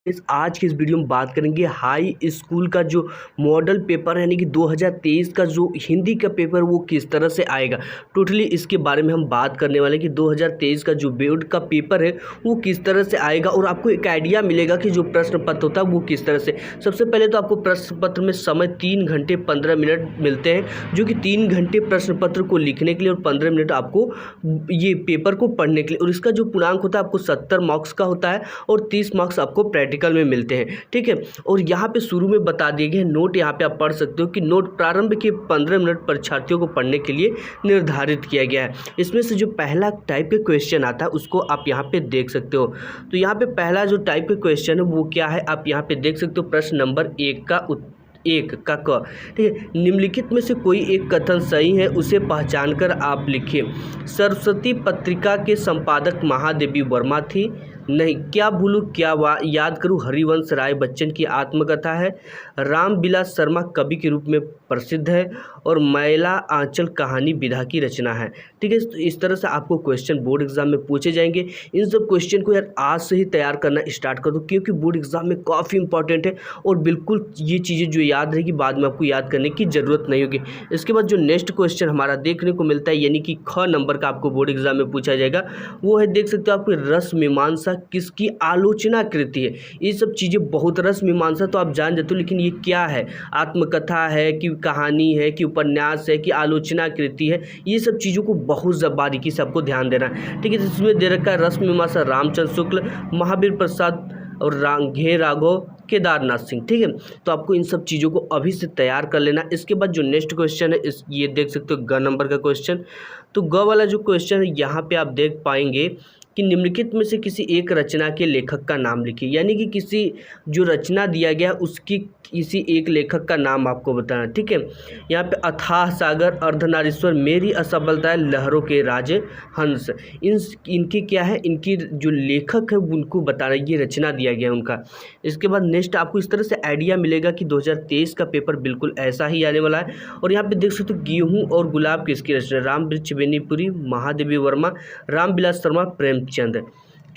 आज के इस वीडियो में बात करेंगे हाई स्कूल का जो मॉडल पेपर है यानी कि 2023 का जो हिंदी का पेपर वो किस तरह से आएगा। टोटली इसके बारे में हम बात करने वाले हैं कि 2023 का जो बोर्ड का पेपर है वो किस तरह से आएगा और आपको एक आइडिया मिलेगा कि जो प्रश्न पत्र होता है वो किस तरह से। सबसे पहले तो आपको प्रश्न पत्र में समय 3 घंटे 15 मिनट मिलते हैं, जो कि 3 घंटे प्रश्न पत्र को लिखने के लिए और 15 मिनट आपको ये पेपर को पढ़ने के लिए। और इसका जो पूर्णांक होता है आपको 70 मार्क्स का होता है और 30 मार्क्स आपको प्रैक्टिकल में मिलते हैं। ठीक है, और यहाँ पे शुरू में बता दिए गए नोट, यहाँ पे आप पढ़ सकते हो कि नोट प्रारंभ के 15 मिनट परीक्षार्थियों को पढ़ने के लिए निर्धारित किया गया है। इसमें से जो पहला टाइप का क्वेश्चन आता है उसको आप यहाँ पे देख सकते हो। तो यहाँ पे पहला जो टाइप का क्वेश्चन है वो क्या है, आप यहाँ पे देख सकते हो। प्रश्न नंबर 1 का क। ठीक है, निम्नलिखित में से कोई एक कथन सही है, उसे पहचान कर आप लिखिए। सरस्वती पत्रिका के संपादक महादेवी वर्मा थी। नहीं, क्या भूलूं क्या याद करूं हरिवंश राय बच्चन की आत्मकथा है। राम बिलास शर्मा कवि के रूप में प्रसिद्ध है और मैला आंचल कहानी विधा की रचना है। ठीक है, तो इस तरह से आपको क्वेश्चन बोर्ड एग्जाम में पूछे जाएंगे। इन सब क्वेश्चन को यार आज से ही तैयार करना स्टार्ट कर दो, क्योंकि बोर्ड एग्जाम में काफ़ी इंपॉर्टेंट है और बिल्कुल ये चीज़ें जो याद रहेगी बाद में आपको याद करने की ज़रूरत नहीं होगी। इसके बाद जो नेक्स्ट क्वेश्चन हमारा देखने को मिलता है यानी कि ख नंबर का आपको बोर्ड एग्जाम में पूछा जाएगा, वो है देख सकते हो आपकी रस मीमांसा किसकी आलोचना कृति है। ये सब चीज़ें बहुत, रस मीमांसा तो आप जान जाते हो, लेकिन ये क्या है, आत्मकथा है कि कहानी है कि उपन्यास है कि आलोचना कृति है, ये सब चीज़ों को बहुत बारीकी से आपको ध्यान देना है। ठीक है, इसमें दे रखा है रस मीमांसा रामचंद्र शुक्ल, महावीर प्रसाद और घे राघव केदारनाथ सिंह। ठीक है, तो आपको इन सब चीज़ों को अभी से तैयार कर लेना। इसके बाद जो नेक्स्ट क्वेश्चन है ये देख सकते हो ग नंबर का क्वेश्चन। तो ग वाला जो क्वेश्चन है यहाँ पे आप देख पाएंगे कि निम्नलिखित में से किसी एक रचना के लेखक का नाम लिखिए, यानी कि किसी जो रचना दिया गया उसकी किसी एक लेखक का नाम आपको बताना। ठीक है, यहाँ पे अथाह सागर, अर्धनारीश्वर, मेरी असफलता, लहरों के राजे हंस, इनकी क्या है, इनकी जो लेखक है उनको बताना, ये रचना दिया गया उनका। इसके बाद नेक्स्ट आपको इस तरह से आइडिया मिलेगा कि 2023 का पेपर बिल्कुल ऐसा ही आने वाला है। और यहाँ पे देख सकते हो गेहूँ और गुलाब किसकी रचना, राम वृक्ष बेनीपुरी, महादेवी वर्मा, राम बिलास शर्मा, प्रेमचंद।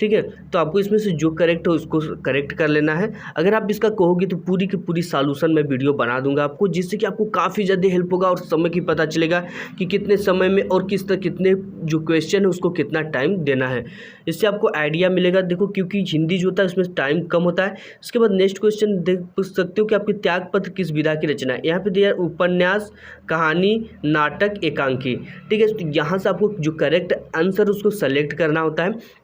ठीक है, तो आपको इसमें से जो करेक्ट हो उसको करेक्ट कर लेना है। अगर आप इसका कहोगे तो पूरी की पूरी सॉल्यूशन मैं वीडियो बना दूंगा आपको, जिससे कि आपको काफ़ी ज़्यादा हेल्प होगा और समय की पता चलेगा कि कितने समय में और किस तरह कितने जो क्वेश्चन है उसको कितना टाइम देना है। इससे आपको आइडिया मिलेगा। देखो, क्योंकि हिंदी जो होता है उसमें टाइम कम होता है। इसके बाद नेक्स्ट क्वेश्चन देख सकते हो कि आपके त्यागपत्र किस विधा की रचना है। यहाँ पे दिया उपन्यास, कहानी, नाटक, एकांकी। ठीक है, तो यहाँ से आपको जो करेक्ट आंसर उसको सेलेक्ट करना होता है।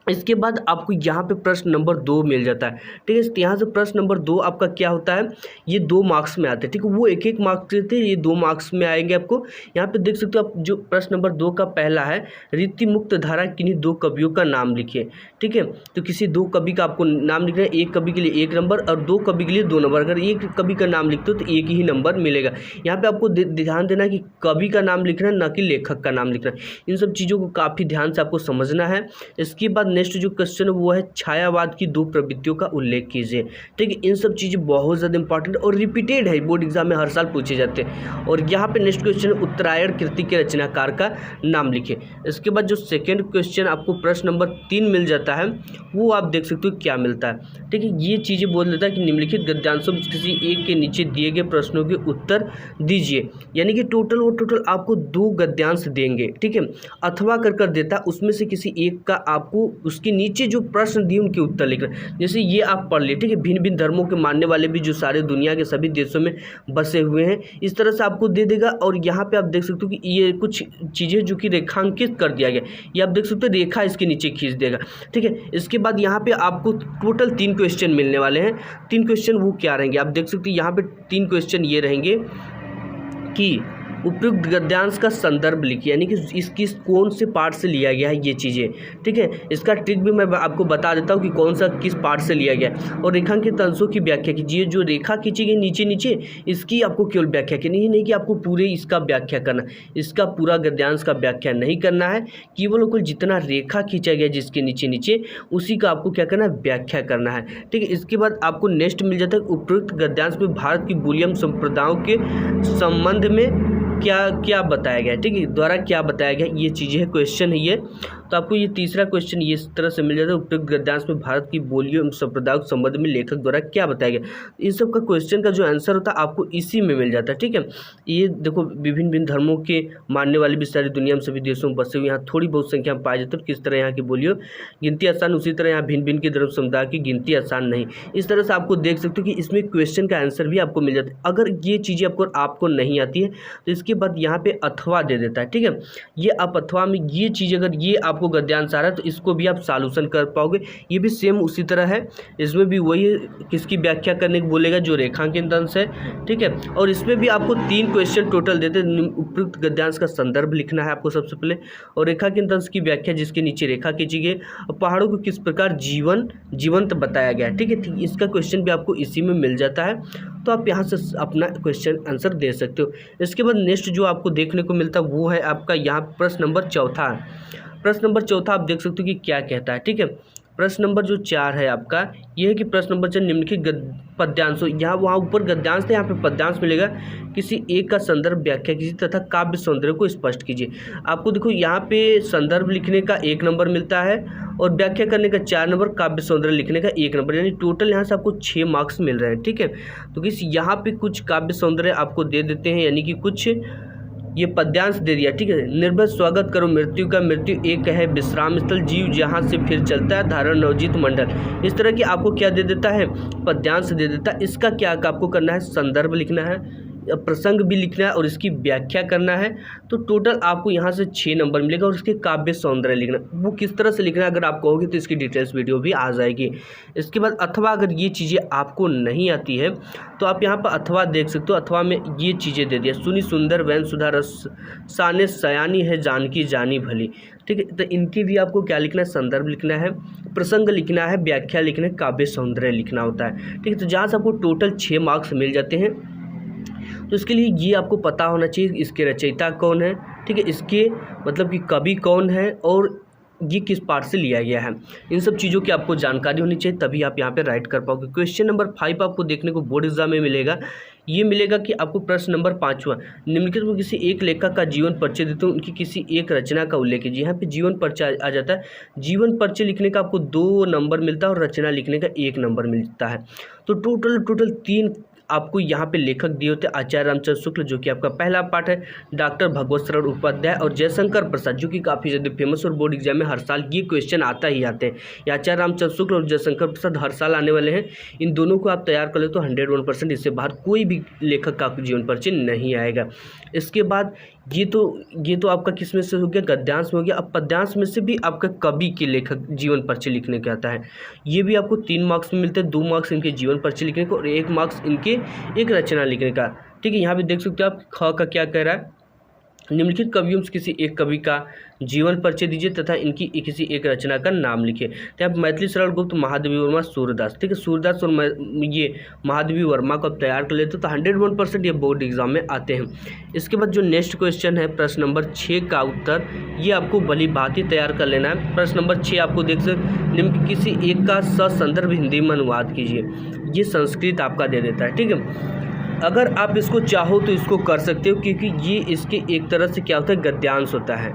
इसके बाद आपको यहाँ पे प्रश्न नंबर 2 मिल जाता है। ठीक है, तो यहाँ से प्रश्न नंबर 2 आपका क्या होता है, ये 2 मार्क्स में आते हैं। ठीक है, वो 1-1 मार्क्स देते हैं, ये 2 मार्क्स में आएंगे आपको। यहाँ पे देख सकते हो आप जो प्रश्न नंबर 2 का पहला है, रीति मुक्त धारा किन्हीं 2 कवियों का नाम लिखिए। ठीक है, तो किसी 2 कवि का आपको नाम लिखना है। एक कवि के लिए 1 नंबर और 2 कवि के लिए 2 नंबर। अगर एक कवि का नाम लिखते हो तो 1 ही नंबर मिलेगा। यहाँ पे आपको ध्यान देना कि कवि का नाम लिखना है, ना कि लेखक का नाम लिखना है। इन सब चीज़ों को काफ़ी ध्यान से आपको समझना है। इसके बाद नेक्स्ट जो क्वेश्चन वो है छायावाद की 2 प्रवृत्तियों का उल्लेख कीजिए। ठीक है, इन सब चीज़ें बहुत ज़्यादा इंपॉर्टेंट और रिपीटेड है, बोर्ड एग्जाम में हर साल पूछे जाते हैं। और यहाँ पे नेक्स्ट क्वेश्चन उत्तरायण कृति के रचनाकार का नाम लिखिए। इसके बाद जो सेकंड क्वेश्चन आपको प्रश्न नंबर 3 मिल जाता है, वो आप देख सकते हो क्या मिलता है। ठीक है, ये चीज़ें बोल देता है कि निम्नलिखित गद्यांशों में किसी एक के नीचे दिए गए प्रश्नों के उत्तर दीजिए, यानी कि टोटल आपको 2 गद्यांश देंगे। ठीक है, अथवा कर देता उसमें से किसी एक का आपको उसके नीचे जो प्रश्न दिए उनके उत्तर लिखना। जैसे ये आप पढ़ लिए। ठीक है, भिन्न भिन्न धर्मों के मानने वाले भी जो सारे दुनिया के सभी देशों में बसे हुए हैं, इस तरह से आपको दे देगा। और यहाँ पे आप देख सकते हो कि ये कुछ चीज़ें जो कि रेखांकित कर दिया गया, ये आप देख सकते हो रेखा इसके नीचे खींच देगा। ठीक है, इसके बाद यहाँ पे आपको टोटल 3 क्वेश्चन मिलने वाले हैं। 3 क्वेश्चन वो क्या रहेंगे आप देख सकते हो। यहाँ पे 3 क्वेश्चन ये रहेंगे कि उपयुक्त गद्यांश का संदर्भ लिखिए, यानी कि इसकी कौन से पार्ट से लिया गया है ये चीज़ें। ठीक है, इसका ट्रिक भी मैं आपको बता देता हूँ कि कौन सा किस पार्ट से लिया गया है। और रेखांकित अंशों की व्याख्या कीजिए। जो रेखा खींची गई नीचे इसकी आपको केवल व्याख्या करनी नहीं कि आपको पूरे इसका व्याख्या करना, इसका पूरा गद्यांश का व्याख्या नहीं करना है। केवल जितना रेखा खींचा गया जिसके नीचे उसी का आपको क्या करना है, व्याख्या करना है। ठीक है, इसके बाद आपको नेक्स्ट मिल जाता है उपयुक्त गद्यांश में भारत की बुलियन संप्रदायों के संबंध में क्या क्या बताया गया है। ठीक है, द्वारा क्या बताया गया, ये चीज़ें है, क्वेश्चन है ये। तो आपको ये तीसरा क्वेश्चन ये इस तरह से मिल जाता है, उपयुक्त गद्यांश में भारत की बोलियों एवं संप्रदायों के संबंध में लेखक द्वारा क्या बताया गया। इन सब का क्वेश्चन का जो आंसर होता है आपको इसी में मिल जाता है, ठीक है। ये देखो विभिन्न भिन्न धर्मों के मानने वाले भी सारी दुनिया में सभी देशों में बसे हुए, यहाँ थोड़ी बहुत संख्या में पाए जाते हैं। किस तरह यहाँ की बोलियों गिनती आसान, उसी तरह यहाँ भिन्न भिन्न के धर्म समुदाय की गिनती आसान नहीं। इस तरह से आपको देख सकते हो कि इसमें क्वेश्चन का आंसर भी आपको मिल जाता है। अगर ये चीज़ें आपको नहीं आती है तो इसके बाद यहाँ पे अथवा दे देता है, ठीक है। ये आप अथवा में ये चीज़ अगर ये आपको गद्यांश आ रहा है तो इसको भी आप सॉल्यूशन कर पाओगे। ये भी सेम उसी तरह है, इसमें भी वही किसकी व्याख्या करने को बोलेगा जो रेखांकित अंश है, ठीक है। और इसमें भी आपको 3 क्वेश्चन टोटल देते हैं। उपयुक्त गद्यांश का संदर्भ लिखना है आपको सबसे पहले, और रेखांकित अंश की व्याख्या जिसके नीचे रेखा खींची गई, और पहाड़ों को किस प्रकार जीवंत बताया गया, ठीक है। इसका क्वेश्चन भी आपको इसी में मिल जाता है, तो आप यहाँ से अपना क्वेश्चन आंसर दे सकते हो। इसके बाद नेक्स्ट जो आपको देखने को मिलता है वो है आपका यहाँ प्रश्न नंबर 4। प्रश्न नंबर 4 आप देख सकते हो कि क्या कहता है, ठीक है। प्रश्न नंबर जो 4 है आपका ये है कि प्रश्न नंबर 4 निम्नलिखित पद्यांशों, यहाँ वहाँ ऊपर गद्यांश था, यहाँ पे पद्यांश मिलेगा। किसी एक का संदर्भ व्याख्या कीजिए तथा काव्य सौंदर्य को स्पष्ट कीजिए। आपको देखो यहाँ पे संदर्भ लिखने का 1 नंबर मिलता है और व्याख्या करने का 4 नंबर, काव्य सौंदर्य लिखने का 1 नंबर, यानी टोटल यहाँ से आपको 6 मार्क्स मिल रहे हैं, ठीक है। तो किस यहाँ पे कुछ काव्य सौंदर्य आपको दे देते हैं, यानी कि कुछ ये पद्यांश दे दिया, ठीक है। निर्भय स्वागत करो मृत्यु का, मृत्यु एक है विश्राम स्थल, जीव जहाँ से फिर चलता है, धारण नवजीत मंडल। इस तरह की आपको क्या दे देता है, पद्यांश दे देता है। इसका क्या आपको करना है, संदर्भ लिखना है, प्रसंग भी लिखना है और इसकी व्याख्या करना है। तो टोटल आपको यहाँ से 6 नंबर मिलेगा, और इसके काव्य सौंदर्य लिखना, वो किस तरह से लिखना है अगर आप कहोगे तो इसकी डिटेल्स वीडियो भी आ जाएगी। इसके बाद अथवा, अगर ये चीज़ें आपको नहीं आती है तो आप यहाँ पर अथवा देख सकते हो। अथवा में ये चीज़ें दे दिया, सुनी सुंदर वैन सुधा रस साने सयानी है जानकी जानी भली, ठीक है। तो इनकी भी आपको क्या लिखना है, संदर्भ लिखना है, प्रसंग लिखना है, व्याख्या लिखना है, काव्य सौंदर्य लिखना होता है, ठीक है। तो जहाँ से आपको टोटल 6 मार्क्स मिल जाते हैं, तो इसके लिए ये आपको पता होना चाहिए इसके रचयिता कौन है, ठीक है, इसके मतलब कि कवि कौन है और ये किस पार्ट से लिया गया है। इन सब चीज़ों की आपको जानकारी होनी चाहिए, तभी आप यहाँ पे राइट कर पाओगे। क्वेश्चन नंबर 5 आपको देखने को बोर्ड एग्जाम में मिलेगा। ये मिलेगा कि आपको प्रश्न नंबर 5वां, निम्नलिखित में किसी एक लेखक का जीवन परिचय देते हैं, उनकी किसी एक रचना का उल्लेख कीजिए। यहाँ पे जीवन परिचय आ जाता है। जीवन परिचय लिखने का आपको 2 नंबर मिलता है और रचना लिखने का 1 नंबर मिलता है। तो टोटल 3 आपको यहाँ पे लेखक दिए होते हैं। आचार्य रामचंद्र शुक्ल जो कि आपका पहला पार्ट है, डॉक्टर भगवत शरण उपाध्याय और जयशंकर प्रसाद जो कि काफ़ी ज़्यादा फेमस और बोर्ड एग्जाम में हर साल ये क्वेश्चन आता ही आते हैं। ये आचार्य रामचंद्र शुक्ल और जयशंकर प्रसाद हर साल आने वाले हैं। इन दोनों को आप तैयार कर ले तो 101% इससे बाहर कोई भी लेखक का जीवन परिचय नहीं आएगा। इसके बाद ये तो आपका किस में से हो गया, गद्यांश में हो गया। अब पद्यांश में से भी आपका कवि के लेखक जीवन परिचय लिखने के आता है। ये भी आपको 3 मार्क्स में मिलते हैं, 2 मार्क्स इनके जीवन परिचय लिखने को और 1 मार्क्स इनके एक रचना लिखने का, ठीक है। यहाँ पे देख सकते हो आप ख का क्या कह रहा है, निम्नलिखित कवियों में किसी एक कवि का जीवन परिचय दीजिए तथा इनकी किसी एक रचना का नाम लिखिए। तो आप मैथिली शरण गुप्त, महादेवी वर्मा, सूरदास, ठीक है। सूरदास और ये महादेवी वर्मा को आप तैयार कर लेते हो तो 101% ये बोर्ड एग्जाम में आते हैं। इसके बाद जो नेक्स्ट क्वेश्चन है प्रश्न नंबर 6 का उत्तर ये आपको भली भांति तैयार कर लेना है। प्रश्न नंबर 6 आपको देख सकते, निम्न किसी एक का ससंदर्भ हिंदी में अनुवाद कीजिए। ये संस्कृत आपका दे देता है, ठीक है। अगर आप इसको चाहो तो इसको कर सकते हो, क्योंकि ये इसके एक तरह से क्या होता है, गद्यांश होता है।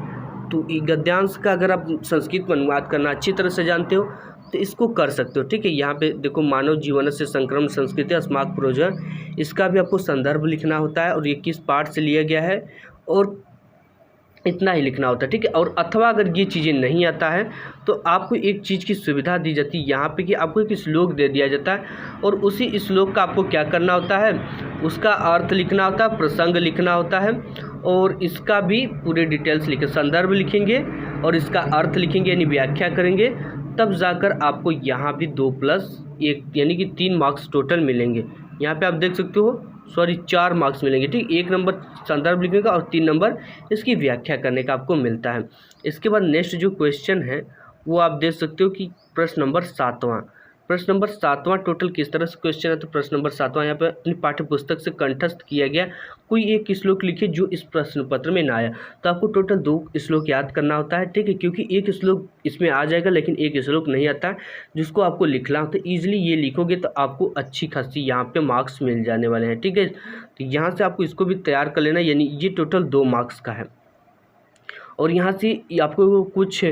तो गद्यांश का अगर आप संस्कृत में अनुवाद करना अच्छी तरह से जानते हो तो इसको कर सकते हो, ठीक है। यहाँ पे देखो, मानव जीवन से संक्रमण संस्कृति अस्माक प्रोजन, इसका भी आपको संदर्भ लिखना होता है और ये किस पार्ट से लिया गया है और इतना ही लिखना होता है, ठीक है। और अथवा अगर ये चीज़ें नहीं आता है तो आपको एक चीज़ की सुविधा दी जाती है यहाँ पे कि आपको एक श्लोक दे दिया जाता है और उसी श्लोक का आपको क्या करना होता है, उसका अर्थ लिखना होता है, प्रसंग लिखना होता है और इसका भी पूरे डिटेल्स लिखे, संदर्भ लिखेंगे और इसका अर्थ लिखेंगे यानी व्याख्या करेंगे, तब जाकर आपको यहाँ भी 2+1 यानी कि 3 मार्क्स टोटल मिलेंगे। यहाँ पे आप देख सकते हो 4 मार्क्स मिलेंगे, ठीक। 1 नंबर संदर्भ लिखने का और 3 नंबर इसकी व्याख्या करने का आपको मिलता है। इसके बाद नेक्स्ट जो क्वेश्चन है वो आप देख सकते हो कि प्रश्न नंबर 7वां टोटल किस तरह से क्वेश्चन है। तो प्रश्न नंबर 7वां यहाँ पर अपनी पाठ्य पुस्तक से कंठस्थ किया गया कोई एक श्लोक लिखिए जो इस प्रश्न पत्र में ना आया। तो आपको टोटल 2 श्लोक याद करना होता है, ठीक है, क्योंकि एक श्लोक इसमें आ जाएगा लेकिन एक श्लोक नहीं आता है जिसको आपको लिखना होता है। ईजिली ये लिखोगे तो आपको अच्छी खासी यहाँ पे मार्क्स मिल जाने वाले हैं, ठीक है। तो यहाँ से आपको इसको भी तैयार कर लेना, यानी ये टोटल 2 मार्क्स का है। और यहाँ से आपको कुछ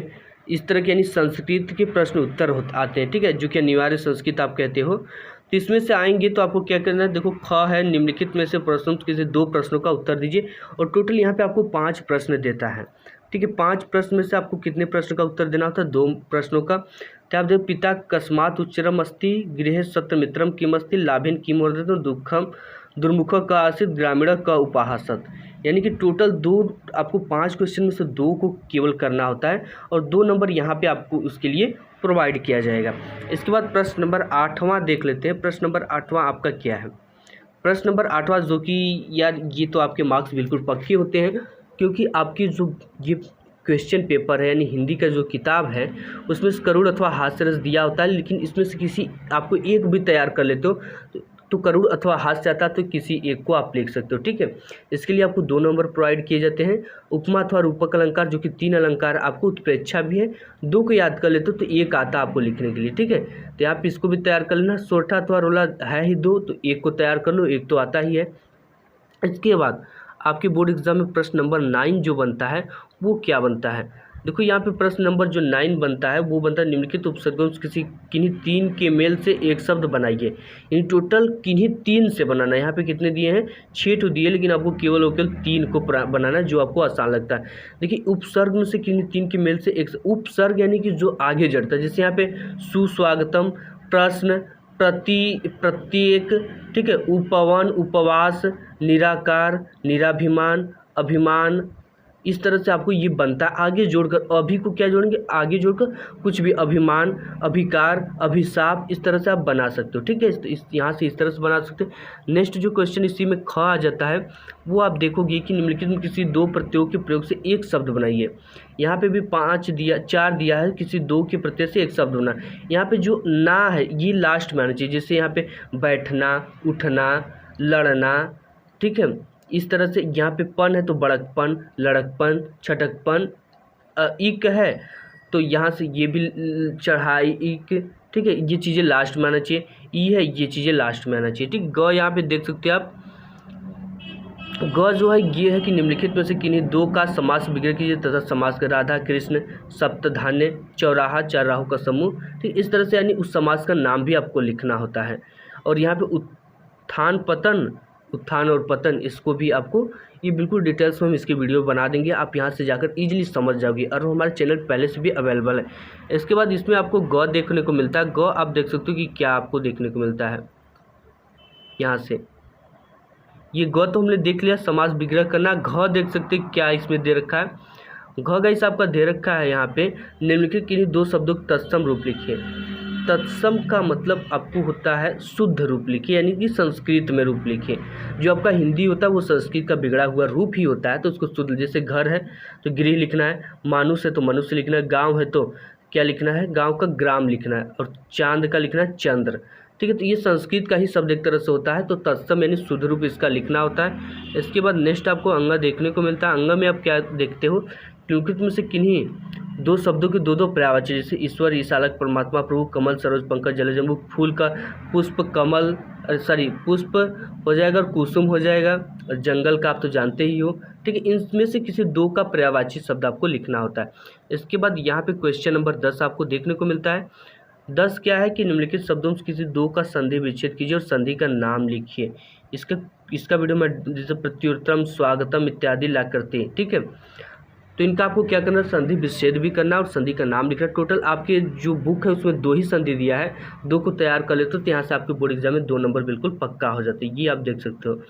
इस तरह के यानी संस्कृत के प्रश्न उत्तर आते हैं, ठीक है, जो कि अनिवार्य संस्कृत आप कहते हो। तो इसमें से आएंगे तो आपको क्या करना है, देखो ख है, निम्नलिखित में से प्रश्नों किसी 2 प्रश्नों का उत्तर दीजिए, और टोटल यहाँ पे आपको 5 प्रश्न देता है, ठीक है। 5 प्रश्न में से आपको कितने प्रश्न का उत्तर देना होता है, 2 प्रश्नों का। तो आप देखो, पिता कस्मात् उच्चरम अस्ति गृहे सत्यमित्रम किमस्ति लाभेन किमवर्धते दुःखम दुर्मुख का आसित ग्रामीण का उपासत, यानी कि टोटल 2 आपको 5 क्वेश्चन में से 2 को केवल करना होता है, और 2 नंबर यहाँ पे आपको उसके लिए प्रोवाइड किया जाएगा। इसके बाद प्रश्न नंबर 8वां देख लेते हैं। प्रश्न नंबर 8वां आपका क्या है, प्रश्न नंबर 8वां, जो कि यार ये तो आपके मार्क्स बिल्कुल पक्के होते हैं, क्योंकि आपकी जो ये क्वेश्चन पेपर है यानी हिंदी का जो किताब है उसमें से करुड़ अथवा हास्य रस दिया होता है, लेकिन इसमें से किसी आपको एक भी तैयार कर लेते हो तो करुड़ अथवा हास्य आता है तो किसी एक को आप लिख सकते हो, ठीक है। इसके लिए आपको 2 नंबर प्रोवाइड किए जाते हैं। उपमा अथवा रूपक अलंकार, जो कि 3 अलंकार, आपको उत्प्रेक्षा भी है, 2 को याद कर लेते हो तो 1 आता आपको लिखने के लिए, ठीक है। तो आप इसको भी तैयार कर लेना। सोरठा अथवा रोला है ही 2, तो 1 को तैयार कर लो, 1 तो आता ही है। इसके बाद आपके बोर्ड एग्जाम में प्रश्न नंबर 9 जो बनता है वो क्या बनता है, देखो यहाँ पे प्रश्न नंबर जो 9 बनता है वो बनता है निम्नलिखित उपसर्गों से किन्हीं 3 के मेल से एक शब्द बनाइए, यानी टोटल किन्हीं 3 से बनाना है। यहाँ पे कितने दिए हैं, 6 तो दिए, लेकिन आपको केवल 3 को बनाना है, जो आपको आसान लगता है। देखिए उपसर्ग में से किन्हीं 3 के मेल से एक उपसर्ग यानी कि जो आगे जड़ता है, जैसे यहाँ पे सुस्वागतम, प्रश्न, प्रत्येक, ठीक है, उपवन, उपवास, निराकार, निराभिमान, अभिमान, इस तरह से आपको ये बनता है। आगे जोड़कर अभी को क्या जोड़ेंगे, आगे जोड़कर कुछ भी, अभिमान, अभिकार, अभिशाप, इस तरह से आप बना सकते हो, ठीक है। इस यहाँ से इस तरह से बना सकते हो। नेक्स्ट जो क्वेश्चन इसी में ख आ जाता है वो आप देखोगे कि निम्नलिखित में किसी 2 प्रत्ययों के प्रयोग से एक शब्द बनाइए। यहाँ पे भी 4 दिया है, किसी 2 के प्रत्यय से एक शब्द बना। यहाँ पे जो ना है ये लास्ट में आना चाहिए, जैसे यहाँ पे बैठना, उठना, लड़ना, ठीक है। इस तरह से यहाँ पे पन है तो बड़कपन, लड़कपन, छटकपन, इक है तो यहाँ से ये भी चढ़ाई, इक, ठीक है, ये चीज़ें लास्ट में आना चाहिए। ई है, ये चीज़ें लास्ट में आना चाहिए, ठीक। ग यहाँ पे देख सकते हो आप, ग जो है ये है कि निम्नलिखित में से किन्हीं 2 का समास विग्रह कीजिए तथा समास का राधा कृष्ण, सप्तधान्य, चौराहा, 4 राहु का समूह, ठीक। इस तरह से यानी उस समास का नाम भी आपको लिखना होता है। और यहाँ पे उत्थान पतन, उत्थान और पतन, इसको भी आपको ये बिल्कुल डिटेल्स में हम इसकी वीडियो बना देंगे, आप यहाँ से जाकर इजीली समझ जाओगे, और हमारे चैनल पहले से भी अवेलेबल है। इसके बाद इसमें आपको ग देखने को मिलता है। ग आप देख सकते हो कि क्या आपको देखने को मिलता है, यहाँ से ये ग तो हमने देख लिया, समास विग्रह करना। घ देख सकते हैं क्या इसमें दे रखा है, घ गाइस आपका दे रखा है यहाँ पे निम्नलिखित किन्हीं 2 शब्दों का तत्सम रूप लिखिए। तत्सम का मतलब आपको होता है शुद्ध रूप लिखिए, यानी कि संस्कृत में रूप लिखिए। जो आपका हिंदी होता है वो संस्कृत का बिगड़ा हुआ रूप ही होता है, तो उसको शुद्ध, जैसे घर है तो गृह लिखना है, मानुष है तो मनुष्य लिखना है, गांव है तो क्या लिखना है, गांव का ग्राम लिखना है, और चांद का लिखना है चंद्र, ठीक है। तो ये संस्कृत का ही शब्द एक तरह से होता है, तो तत्सम यानी शुद्ध रूप इसका लिखना होता है। इसके बाद नेक्स्ट आपको अंग देखने को मिलता है। अंग में आप क्या देखते हो, निम्नलिखित में से किन्हीं 2 शब्दों के 2 पर्यायवाची, जैसे ईश्वर, ईशालक, परमात्मा, प्रभु, कमल, सरोज, पंकज, जलजंबू, फूल का पुष्प, कमल, पुष्प हो जाएगा, और कुसुम हो जाएगा, और जंगल का आप तो जानते ही हो, ठीक है। इनमें से किसी 2 का पर्यायवाची शब्द आपको लिखना होता है। इसके बाद यहाँ पे क्वेश्चन नंबर 10 आपको देखने को मिलता है। 10 क्या है कि निम्नलिखित शब्दों से किसी 2 का संधि विच्छेद कीजिए और संधि का नाम लिखिए। इसका वीडियो में जैसे प्रत्युत्तरम, स्वागतम इत्यादि ला करते हैं, ठीक है। तो इनका आपको क्या करना है, संधि विच्छेद भी करना और संधि का नाम लिखना। टोटल आपके जो बुक है उसमें 2 ही संधि दिया है, 2 को तैयार कर लेते हो तो यहाँ से आपके बोर्ड एग्जाम में 2 नंबर बिल्कुल पक्का हो जाते हैं, ये आप देख सकते हो।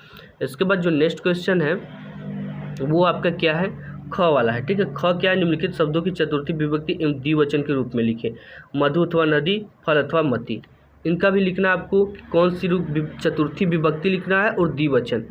इसके बाद जो नेक्स्ट क्वेश्चन है वो आपका क्या है, ख वाला है, ठीक है। ख क्या है, निम्नलिखित शब्दों की चतुर्थी विभक्ति एवं द्विवचन के रूप में लिखे। मधु अथवा नदी, फल अथवा मति, इनका भी लिखना आपको कौन सी रूप, चतुर्थी विभक्ति लिखना है और द्विवचन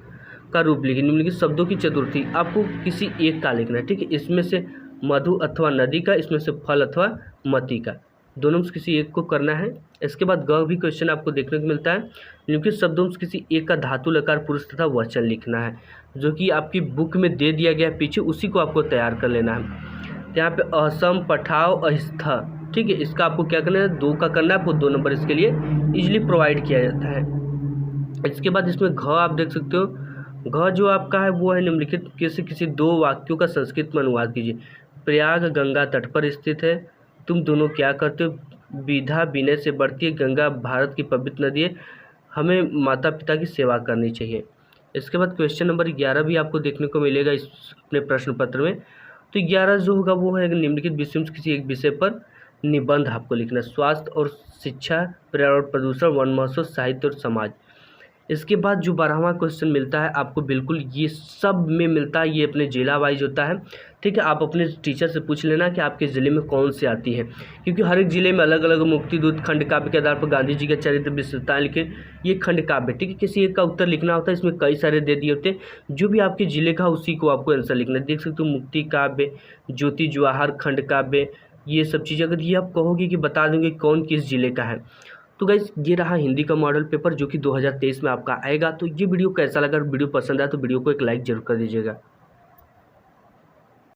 का रूप लिखिए। निम्नलिखित शब्दों की चतुर्थी आपको किसी एक का लिखना है, ठीक है। इसमें से मधु अथवा नदी का, इसमें से फल अथवा मति का, दोनों में से किसी एक को करना है। इसके बाद ग भी क्वेश्चन आपको देखने को मिलता है। निम्नलिखित शब्दों में से किसी एक का धातु लकार पुरुष तथा वचन लिखना है, जो कि आपकी बुक में दे दिया गया है पीछे, उसी को आपको तैयार कर लेना है। यहाँ पे असम, पठाव, अहिस्था, ठीक है। इसका आपको क्या करना है, 2 का करना है, आपको 2 नंबर इसके लिए इजीली प्रोवाइड किया जाता है। इसके बाद इसमें घ आप देख सकते हो। घ जो आपका है वो है निम्नलिखित किसी 2 वाक्यों का संस्कृत में अनुवाद कीजिए। प्रयाग गंगा तट पर स्थित है, तुम दोनों क्या करते हो? विधा विनय से बढ़ती है, गंगा भारत की पवित्र नदी है, हमें माता पिता की सेवा करनी चाहिए। इसके बाद क्वेश्चन नंबर 11 भी आपको देखने को मिलेगा इस अपने प्रश्न पत्र में। तो 11 जो होगा वो है निम्नलिखित विषयों में किसी एक विषय पर निबंध आपको लिखना है। स्वास्थ्य और शिक्षा, पर्यावरण प्रदूषण, वन महोत्सव, साहित्य और समाज। इसके बाद जो 12वां क्वेश्चन मिलता है आपको, बिल्कुल ये सब में मिलता है, ये अपने जिला वाइज होता है। ठीक है, आप अपने टीचर से पूछ लेना कि आपके ज़िले में कौन से आती है, क्योंकि हर एक ज़िले में अलग अलग मुक्ति दूत खंड काव्य के आधार पर गांधी जी का चरित्र विशेषताएं लिखे, ये खंड काव्य। ठीक है, किसी एक का उत्तर लिखना होता है, इसमें कई सारे दे दिए होते हैं, जो भी आपके ज़िले का उसी को आपको आंसर लिखना है। देख सकते हो मुक्ति काव्य, ज्योति जवाहर खंड काव्य, ये सब चीज़ें अगर ये आप कहोगे कि बता देंगे कौन किस ज़िले का है। तो गाइस ये रहा हिंदी का मॉडल पेपर जो कि 2023 में आपका आएगा। तो ये वीडियो कैसा लगा? वीडियो पसंद आया तो वीडियो को एक लाइक जरूर कर दीजिएगा।